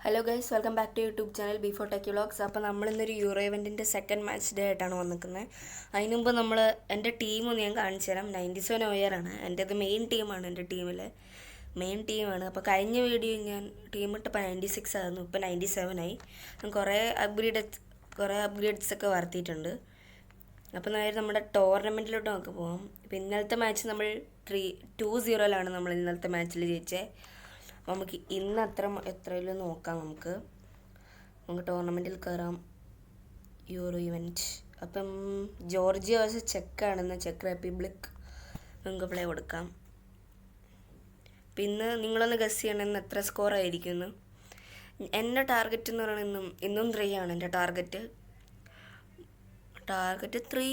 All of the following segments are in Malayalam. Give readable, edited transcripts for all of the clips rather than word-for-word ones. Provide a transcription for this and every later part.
Hello guys, welcome back to YouTube channel before techie vlogs. അപ്പോൾ നമ്മളിന്നൊരു യൂറോ ഇവൻറ്റിൻ്റെ സെക്കൻഡ് മാച്ച് ഡേ ആയിട്ടാണ് വന്നിരിക്കുന്നത്. അതിന് മുമ്പ് എൻ്റെ ടീമൊന്ന് ഞാൻ കാണിച്ചു തരാം. 97 ഓയറാണ് എൻ്റേത്. മെയിൻ ടീമാണ്, എൻ്റെ ടീമിലെ മെയിൻ ടീമാണ്. അപ്പോൾ കഴിഞ്ഞ വീഡിയോ ഞാൻ ടീം ഇട്ടപ്പോൾ 96 ആയിരുന്നു, ഇപ്പോൾ 97 ആയി. കുറേ അപ്ഗ്രേഡ്സ് ഒക്കെ വരുത്തിയിട്ടുണ്ട്. അപ്പോൾ നേരെ നമ്മുടെ ടോർണമെൻറ്റിലോട്ട് നമുക്ക് പോകാം. ഇപ്പോൾ ഇന്നലത്തെ മാച്ച് നമ്മൾ 2-0 നമ്മൾ ഇന്നലത്തെ മാച്ചിൽ ജയിച്ചത്. അപ്പോൾ നമുക്ക് ഇന്ന് എത്രയിലും നോക്കാം. നമുക്ക് ടോർണമെൻറ്റിൽ കയറാം. Euro event. അപ്പം ജോർജിയ വേഴ്സസ് ചെക്കാണെന്ന്, ചെക്ക് റിപ്പബ്ലിക്. നമുക്ക് പ്ലേ കൊടുക്കാം. പിന്നെ നിങ്ങളൊന്ന് ഗസ് ചെയ്യണമെന്ന് എത്ര സ്കോർ ആയിരിക്കുന്നു. എൻ്റെ ടാർഗറ്റ് എന്ന് പറയുന്നത് ഇന്നും 3 ആണ്. എൻ്റെ ടാർഗറ്റ് 3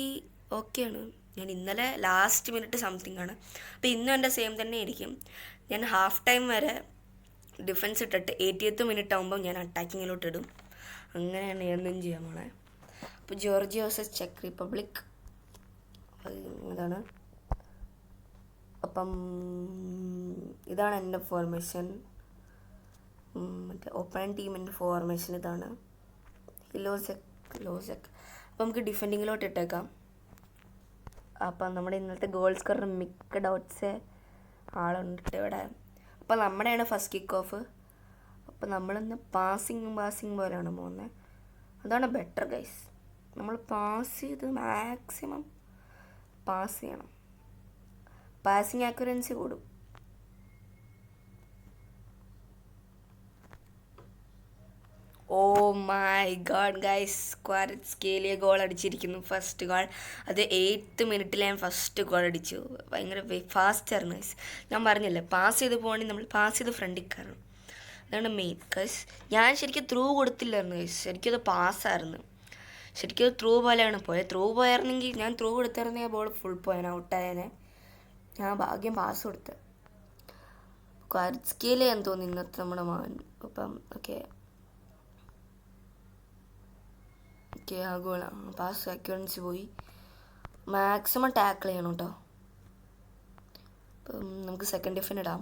ഓക്കെയാണ്. ഞാൻ ഇന്നലെ ലാസ്റ്റ് മിനിറ്റ് സംതിങ് ആണ്. അപ്പോൾ ഇന്നും എൻ്റെ സെയിം തന്നെ ആയിരിക്കും. ഞാൻ ഹാഫ് ടൈം വരെ ഡിഫൻസ് ഇട്ടിട്ട് 80th മിനിറ്റ് ആകുമ്പോൾ ഞാൻ അറ്റാക്കിങ്ങിലോട്ട് ഇടും. അങ്ങനെയാണ് എന്നും ചെയ്യാൻ പോണേ. അപ്പോൾ ജോർജിയ വേഴ്സസ് ചെക്ക് റിപ്പബ്ലിക് ഇതാണ്. അപ്പം ഇതാണ് എൻ്റെ ഫോർമേഷൻ. മറ്റേ ഓപ്പൺ ടീമിൻ്റെ ഫോർമേഷൻ ഇതാണ്. ലോസെക്. അപ്പോൾ നമുക്ക് ഡിഫെൻഡിങ്ങിലോട്ട് ഇട്ടേക്കാം. അപ്പം നമ്മുടെ ഇന്നത്തെ ഗോൾ സ്കോറർ മിക്ക ഡൗട്ട്സ് ആളുണ്ട് ഇവിടെ. അപ്പോൾ നമ്മുടെയാണ് ഫസ്റ്റ് കിക്ക് ഓഫ്. അപ്പോൾ നമ്മളിന്ന് പാസിങ് പോലെയാണ് പോകുന്നത്. അതാണ് ബെറ്റർ ഗൈസ്. നമ്മൾ പാസ് ചെയ്ത് മാക്സിമം പാസ് ചെയ്യണം. പാസിങ് ആക്യുറൻസി കൂടും. Oh my god guys, Kvaratskhelia goal അടിച്ചിരിക്കുന്നു. First goal. അത് 8th മിനിറ്റിൽ ഞാൻ ഫസ്റ്റ് ഗോൾ അടിച്ചു. ഭയങ്കര ഫാസ്റ്റായിരുന്നു ഗൈസ്. ഞാൻ പറഞ്ഞില്ലേ, പാസ് ചെയ്ത് പോകണമെങ്കിൽ നമ്മൾ പാസ് ചെയ്ത് ഫ്രണ്ടിൽ കയറണം. അതാണ് മെയിൻ. ഗൈസ് ഞാൻ ശരിക്കും ത്രൂ കൊടുത്തില്ലായിരുന്നു ഗൈസ്. ശരിക്കും അത് പാസ്സായിരുന്നു. ശരിക്കും അത് ത്രൂ പോലെയാണ് പോയത്. ത്രൂ പോയായിരുന്നെങ്കിൽ ഞാൻ ത്രൂ കൊടുത്തായിരുന്നെങ്കിൽ ബോൾ ഫുൾ പോയാനെ, ഔട്ടായേനെ. ഞാൻ ഭാഗ്യം പാസ് കൊടുത്തത്. ക്വാററ്റ്സ്കേലിയ എന്ന് തോന്നുന്നു ഇന്നത്തെ നമ്മുടെ മാൻ. അപ്പം ഓക്കെ ആ ഗോളാണ്. പാസ് അക്യൂറൻസി പോയി. മാക്സിമം ടാക്കിൾ ചെയ്യണം കേട്ടോ. അപ്പം നമുക്ക് സെക്കൻഡ് ഡിഫെൻഡ് ഇടാം.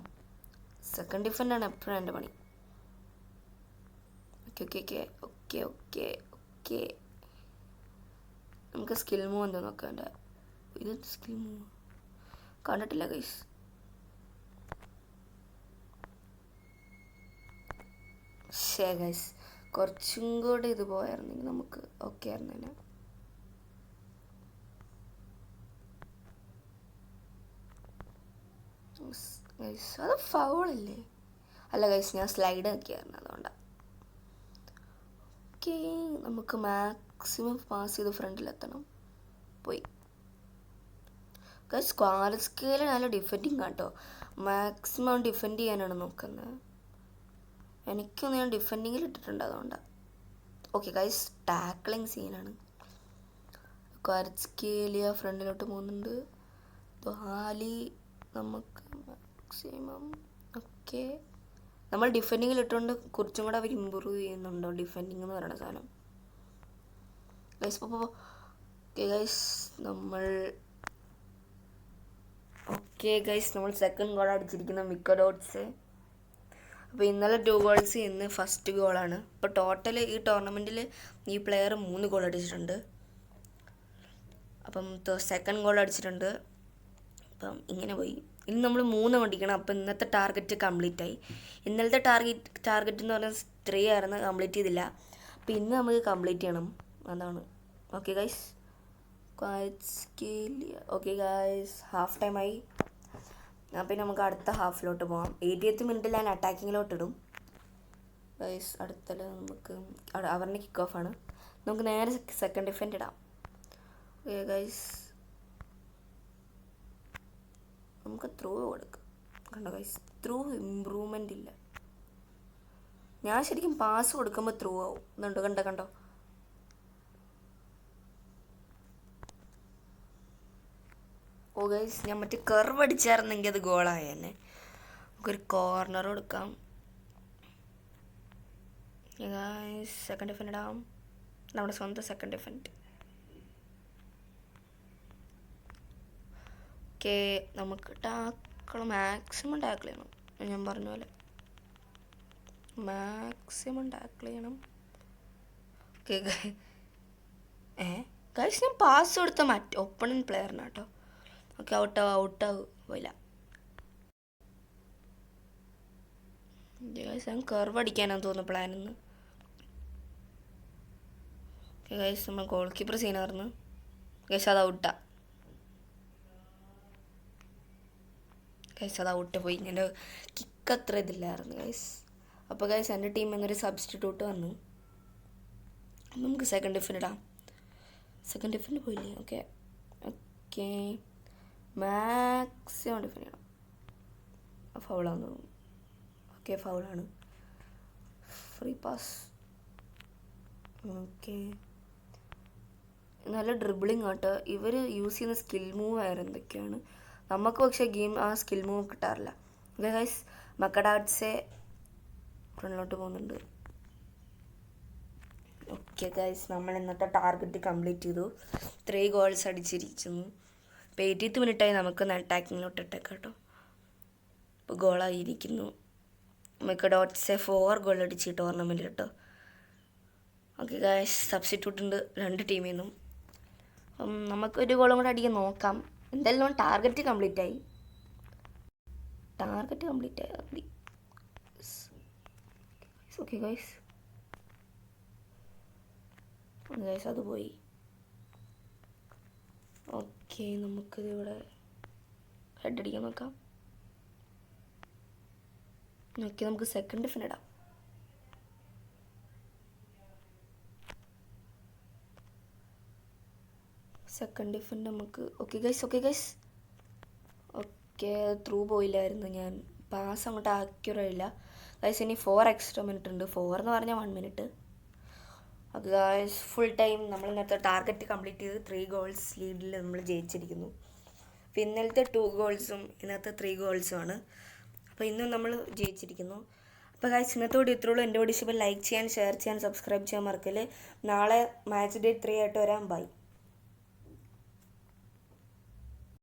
സെക്കൻഡ് ഡിഫെൻഡാണ് എപ്പോഴും എൻ്റെ പണി. ഓക്കെ. നമുക്ക് സ്കിൽ മൂവ് എന്തോ നോക്കാം. എൻ്റെ ഇത് സ്കിൽ മൂവ് കണ്ടിട്ടില്ല ഗൈസ്. ഗൈസ് കുറച്ചും കൂടെ ഇത് പോയായിരുന്നെങ്കിൽ നമുക്ക് ഓക്കെ ആയിരുന്നേനെ. ഗൈസ് അത് ഫൗളല്ലേ? അല്ല ഗൈസ്, ഞാൻ സ്ലൈഡ് ആക്കിയായിരുന്നു, അതുകൊണ്ടാണ്. ഓക്കെ, നമുക്ക് മാക്സിമം പാസ് ചെയ്ത് ഫ്രണ്ടിലെത്തണം. പോയി ഗൈസ്. ക്വാററ്റ്സ്കേലിയ നല്ല ഡിഫെൻഡിങ് കേട്ടോ. മാക്സിമം ഡിഫെൻഡ് ചെയ്യാനാണ് നോക്കുന്നത്. എനിക്കൊന്ന് ഞാൻ ഡിഫെൻഡിങ്ങിൽ ഇട്ടിട്ടുണ്ട്, അതുകൊണ്ടാണ്. ഓക്കെ ഗൈസ്, ടാക്ലിങ് സീനാണ്. ക്വാററ്റ്സ്കേലിയ ഫ്രണ്ടിലോട്ട് പോകുന്നുണ്ട്. ഹാലി നമുക്ക് മാക്സിമം ഓക്കെ. നമ്മൾ ഡിഫെൻഡിങ്ങിൽ ഇട്ടുകൊണ്ട് കുറച്ചും കൂടെ അവർ ഇമ്പ്രൂവ് ചെയ്യുന്നുണ്ടോ ഡിഫെൻഡിങ് എന്ന് പറയുന്ന സാധനം ഗൈസ്. ഓക്കെ ഗൈസ്, നമ്മൾ സെക്കൻഡ് ഗോൾ അടിച്ചിരിക്കുന്ന മിക്ക ഡോട്ട്സ്. അപ്പോൾ ഇന്നലെ 2 ഗോൾസ്, ഇന്ന് ഫസ്റ്റ് ഗോളാണ്. അപ്പോൾ ടോട്ടൽ ഈ ടോർണമെൻറ്റിൽ ഈ പ്ലെയർ 3 ഗോൾ അടിച്ചിട്ടുണ്ട്. അപ്പം സെക്കൻഡ് ഗോൾ അടിച്ചിട്ടുണ്ട്. അപ്പം ഇങ്ങനെ പോയി. ഇനി നമ്മൾ 3 അടിക്കണം. അപ്പോൾ ഇന്നത്തെ ടാർഗറ്റ് കംപ്ലീറ്റ് ആയി. ഇന്നലത്തെ ടാർഗറ്റ് എന്ന് പറഞ്ഞാൽ 3 ആയിരുന്നു, കംപ്ലീറ്റ് ചെയ്തില്ല. അപ്പോൾ ഇന്ന് നമുക്ക് കംപ്ലീറ്റ് ചെയ്യണം, അതാണ്. Okay guys, okay guys, half time ആയി. പിന്നെ നമുക്ക് അടുത്ത ഹാഫിലോട്ട് പോകാം. 80th മിനിറ്റിൽ ഞാൻ അറ്റാക്കിങ്ങിലോട്ട് ഇടും ഗൈസ്. അടുത്തത് നമുക്ക് അവരുടെ കിക്ക് ഓഫാണ്. നമുക്ക് നേരെ സെക്കൻഡ് ഡിഫെൻഡ് ഇടാം. ഓക്കെ ഗൈസ്, നമുക്ക് ത്രൂ കൊടുക്കാം. കണ്ടോ ഗൈസ്, ത്രൂ ഇമ്പ്രൂവ്മെൻ്റ് ഇല്ല. ഞാൻ ശരിക്കും പാസ് കൊടുക്കുമ്പോൾ ത്രൂ ആവും. ഇതുണ്ട്, കണ്ടോ. ഓ ഗൈസ്, ഞാൻ മറ്റേ കർവ് അടിച്ചായിരുന്നെങ്കിൽ അത് ഗോളായേനെ. നമുക്കൊരു കോർണർ കൊടുക്കാം. ഗൈസ്, സെക്കൻഡ് ഡിഫെൻഡ് ഇടാം. നമ്മുടെ സ്വന്തം സെക്കൻഡ് ഡിഫെൻഡ്. ഓക്കെ, നമുക്ക് മാക്സിമം ടാക്കിൾ ചെയ്യണം, ഞാൻ പറഞ്ഞ പോലെ. മാക്സിമം ടാക്കിൾ ചെയ്യണം. ഓക്കെ ഗൈസ് ഞാൻ പാസ് കൊടുത്ത ഒപ്പണൻറ്റ് പ്ലെയറിനാണ് കേട്ടോ. ഓക്കെ ഔട്ടാവില്ല. ഗൈസ് ഞാൻ കർവ് അടിക്കാനാണ് തോന്നുന്നു പ്ലാനിന്ന്. ഓക്കെ ഗൈസ് നമ്മൾ ഗോൾ കീപ്പർ സീനായിരുന്നു. ഗൈസ് അത് ഔട്ടാ. ഗൈസ് അത് ഔട്ട് പോയി. എൻ്റെ കിക്ക് അത്ര ഇതില്ലായിരുന്നു ഗൈസ്. അപ്പോൾ ഗൈസ് എൻ്റെ ടീമിൽ നിന്നൊരു സബ്സ്റ്റിറ്റ്യൂട്ട് വന്നു. നമുക്ക് സെക്കൻഡ് ഡിഫിന് ഇടാം. സെക്കൻഡ് ഡിഫിന് പോയില്ലേ? ഓക്കെ മാക്സിമം ഡിഫിൻ ചെയ്യണം. ഫൗളാന്ന് തോന്നുന്നു. ഓക്കെ ഫൗളാണ്. Free pass. ഓക്കെ നല്ല ഡ്രിബിളിങ് ആട്ടോ. ഇവർ യൂസ് ചെയ്യുന്ന സ്കിൽ മൂവ് ആയിരുന്നു എന്തൊക്കെയാണ്. നമുക്ക് പക്ഷേ ആ സ്കിൽ മൂവ് കിട്ടാറില്ല. ഓക്കെ ഗൈസ് മക്കഡാട്സെ ഫ്രണ്ടിലോട്ട് പോകുന്നുണ്ട്. ഓക്കെ ഗൈസ് നമ്മൾ ഇന്നത്തെ ടാർഗറ്റ് കംപ്ലീറ്റ് ചെയ്തു. 3 ഗോൾസ് അടിച്ചിരിക്കുന്നു. ഇപ്പോൾ 80th മിനിറ്റായി. നമുക്ക് അറ്റാക്കിങ്ങിലോട്ട് ഇട്ടേക്കാം കേട്ടോ. ഇപ്പോൾ ഗോളായിരിക്കുന്നു. മക്കഡോട്ട്സെ 4 ഗോൾ അടിച്ച് ടൂർണമെൻറ്റിൽ കേട്ടോ. ഓക്കെ ഗൈസ് സബ്സ്റ്റിറ്റ്യൂട്ട് ഉണ്ട് 2 ടീമിൽ നിന്നും. അപ്പം നമുക്കൊരു ഗോളും കൂടെ അടിക്കാൻ നോക്കാം. എന്തായാലും ടാർഗറ്റ് കംപ്ലീറ്റ് ആയി. മതി. ഓക്കെ ഗൈസ് അത് പോയി. ഓക്കെ നമുക്കിത് ഇവിടെ ഹെഡ് അടിക്കാൻ നോക്കാം. ഓക്കെ നമുക്ക് സെക്കൻഡ് ഡിഫിൻ ഇടാം. സെക്കൻഡ് ഡിഫൻ നമുക്ക് ഓക്കെ ഗൈസ് ഓക്കെ ത്രൂ പോയില്ലായിരുന്നു. ഞാൻ പാസ് അങ്ങോട്ട് ആക്യുറേറ്റ് ഇല്ല ഗൈസ്. ഇനി 4 എക്സ്ട്രാ മിനിറ്റ് ഉണ്ട്. 4 എന്ന് പറഞ്ഞാൽ 1 minute. Okay guys full time നമ്മൾ ഇന്നത്തെ ടാർഗറ്റ് കംപ്ലീറ്റ് ചെയ്ത് 3 ഗോൾസ് ലീഡിൽ നമ്മൾ ജയിച്ചിരിക്കുന്നു. അപ്പോൾ ഇന്നലത്തെ 2 ഗോൾസും ഇന്നത്തെ 3 ഗോൾസുമാണ്. അപ്പോൾ ഇന്നും നമ്മൾ ജയിച്ചിരിക്കുന്നു. അപ്പോൾ ഗൈസ് ഇന്നത്തോടെ ഇത്രയുള്ളൂ. എൻ്റെ വീഡിയോ ലൈക്ക് ചെയ്യാൻ, ഷെയർ ചെയ്യാൻ, സബ്സ്ക്രൈബ് ചെയ്യാൻ മറക്കല്ലേ. നാളെ മാച്ച് ഡേ 3 ആയിട്ട് വരാം. ബൈ.